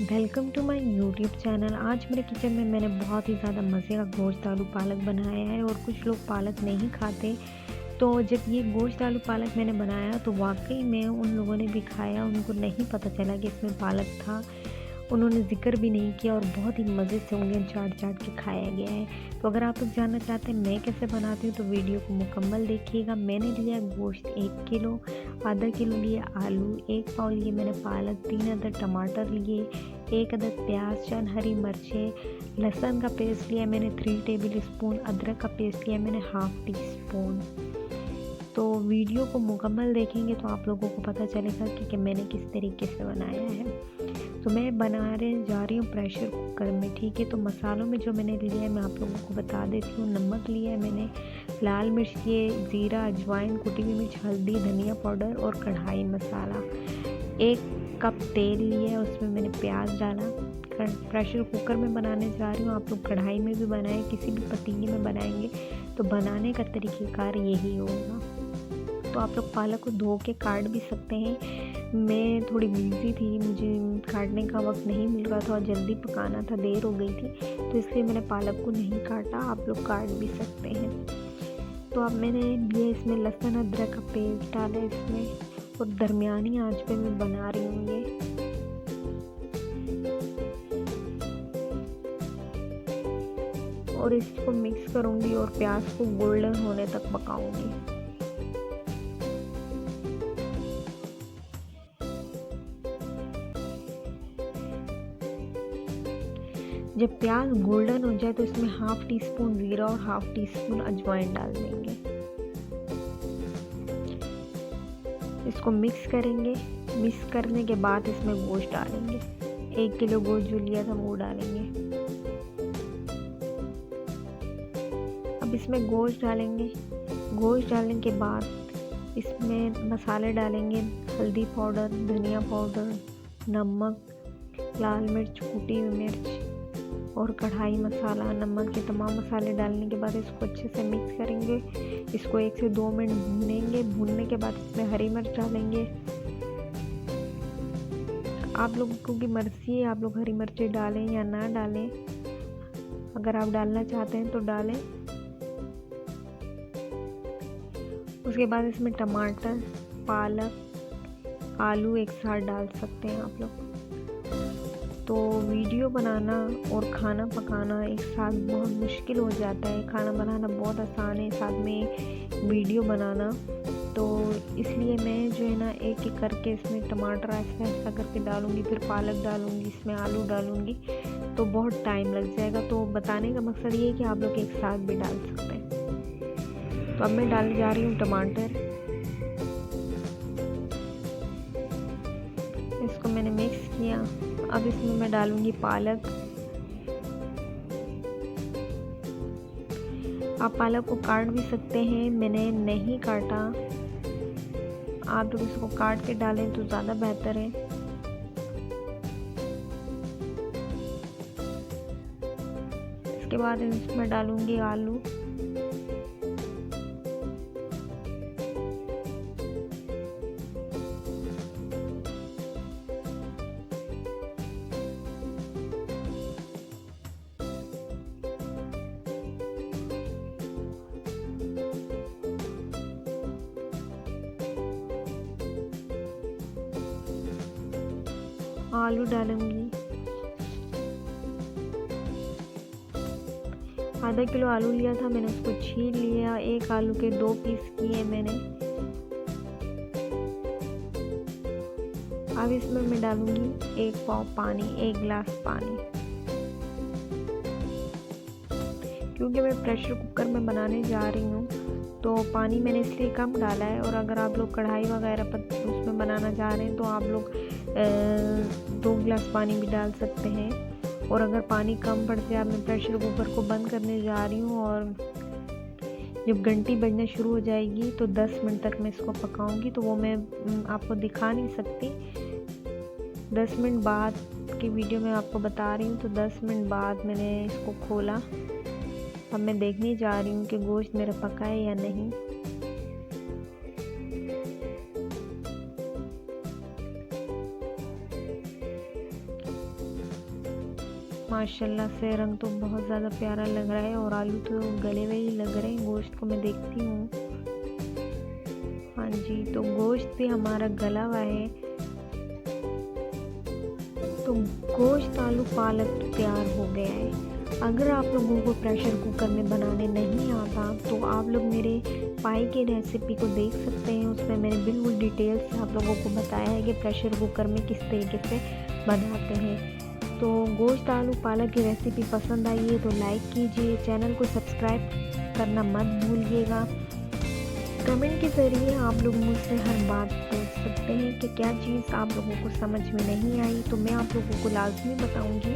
Welcome to my YouTube channel. आज मेरे kitchen में मैंने बहुत ही ज़्यादा मज़े का गोश्त आलू पालक बनाया है और कुछ लोग पालक नहीं खाते। तो जब ये गोश्त आलू पालक मैंने बनाया तो वाकई में उन लोगों ने भी खाया, उनको नहीं पता चला कि इसमें पालक था। उन्होंने ज़िक्र भी नहीं किया और बहुत ही मज़े से उंगलियां चाट चाट के खाया गया है। तो अगर आप लोग जानना चाहते हैं मैं कैसे बनाती हूँ तो वीडियो को मुकम्मल देखिएगा। मैंने लिया गोश्त 1 किलो, आधा किलो लिए आलू, 1 पाव लिए मैंने पालक, 3 अदद टमाटर लिए, 1 अदद प्याज, 4 हरी मिर्चें, लहसुन का पेस्ट लिया मैंने 3 टेबल स्पून, अदरक का पेस्ट लिया मैंने हाफ़ टी स्पून। तो वीडियो को मुकम्मल देखेंगे तो आप लोगों को पता चलेगा कि मैंने किस तरीके से बनाया है। तो मैं बनाने जा रही हूँ प्रेशर कुकर में, ठीक है। तो मसालों में जो मैंने लिया है मैं आप लोगों को बता देती हूँ। नमक लिया है मैंने, लाल मिर्च लिए, ज़ीरा, अजवाइन, कुटी हुई मिर्च, हल्दी, धनिया पाउडर और कढ़ाई मसाला। 1 कप तेल लिया है, उसमें मैंने प्याज डाला। प्रेशर कुकर में बनाने जा रही हूँ, आप लोग कढ़ाई में भी बनाएं, किसी भी पतीले में बनाएंगे तो बनाने का तरीक़ेकार यही होगा। तो आप लोग पालक को धो के काट भी सकते हैं। मैं थोड़ी बिज़ी थी, मुझे काटने का वक्त नहीं मिल रहा था और जल्दी पकाना था, देर हो गई थी, तो इसलिए मैंने पालक को नहीं काटा। आप लोग काट भी सकते हैं। तो अब मैंने ये इसमें लहसुन अदरक का पेस्ट डाला इसमें और दरमियानी आंच पे मैं बना रही हूँ ये। और इसको मिक्स करूँगी और प्याज को गोल्डन होने तक पकाऊँगी। जब प्याज गोल्डन हो जाए तो इसमें हाफ़ टी स्पून ज़ीरा और हाफ़ टी स्पून अजवाइन डाल देंगे। इसको मिक्स करेंगे। मिक्स करने के बाद इसमें गोश्त डालेंगे। 1 किलो गोश्त जो लिया था वो डालेंगे। अब इसमें गोश्त डालेंगे। गोश्त डालने के बाद इसमें मसाले डालेंगे। हल्दी पाउडर, धनिया पाउडर, नमक, लाल मिर्च, कुटी हुई मिर्च और कढ़ाई मसाला, नमक, ये तमाम मसाले डालने के बाद इसको अच्छे से मिक्स करेंगे। इसको 1 से 2 मिनट भूनेंगे। भूनने के बाद इसमें हरी मिर्च डालेंगे। आप लोगों की मर्ज़ी है, आप लोग हरी मिर्चें डालें या ना डालें। अगर आप डालना चाहते हैं तो डालें। उसके बाद इसमें टमाटर, पालक, आलू एक साथ डाल सकते हैं आप लोग। तो वीडियो बनाना और खाना पकाना एक साथ बहुत मुश्किल हो जाता है। खाना बनाना बहुत आसान है, साथ में वीडियो बनाना। तो इसलिए मैं जो है ना एक एक करके इसमें टमाटर ऐसा ऐसा करके डालूँगी, फिर पालक डालूँगी, इसमें आलू डालूँगी, तो बहुत टाइम लग जाएगा। तो बताने का मकसद ये है कि आप लोग एक साथ भी डाल सकते हैं। तो अब मैं डालने जा रही हूँ टमाटर। इसको मैंने मिक्स किया। अब इसमें मैं डालूंगी पालक। आप पालक को काट भी सकते हैं, मैंने नहीं काटा। आप लोग इसको काट के डालें तो ज़्यादा बेहतर है। इसके बाद इसमें डालूंगी आलू। आलू डालूंगी। आधा किलो आलू लिया था मैंने, उसको छील लिया। 1 आलू के 2 पीस किए मैंने। अब इसमें मैं डालूंगी 1 पाव पानी, 1 गिलास पानी। क्योंकि मैं प्रेशर कुकर में बनाने जा रही हूँ तो पानी मैंने इसलिए कम डाला है। और अगर आप लोग कढ़ाई वगैरह पर उसमें बनाना चाह रहे हैं तो आप लोग 2 गिलास पानी भी डाल सकते हैं। और अगर पानी कम पड़ जाए, मैं प्रेशर कुकर को बंद करने जा रही हूँ और जब घंटी बजना शुरू हो जाएगी तो 10 मिनट तक मैं इसको पकाऊंगी। तो वो मैं आपको दिखा नहीं सकती। 10 मिनट बाद की वीडियो में आपको बता रही हूँ। तो 10 मिनट बाद मैंने इसको खोला। अब मैं देखने जा रही हूँ कि गोश्त मेरा पका है या नहीं। माशाल्लाह से रंग तो बहुत ज़्यादा प्यारा लग रहा है और आलू तो गले हुए ही लग रहे हैं। गोश्त को मैं देखती हूँ। हाँ जी, तो गोश्त भी हमारा गला हुआ है। तो गोश्त आलू पालक तो तैयार हो गया है। अगर आप लोगों को प्रेशर कुकर में बनाने नहीं आता तो आप लोग मेरे पाई के रेसिपी को देख सकते हैं। उसमें मैंने बिल्कुल डिटेल से आप लोगों को बताया है कि प्रेशर कुकर में किस तरीके से बनाते हैं। तो गोश्त आलू पालक की रेसिपी पसंद आई है तो लाइक कीजिए, चैनल को सब्सक्राइब करना मत भूलिएगा। कमेंट के ज़रिए आप लोग मुझसे हर बात पूछ सकते हैं कि क्या चीज़ आप लोगों को समझ में नहीं आई, तो मैं आप लोगों को लाज़मी बताऊंगी।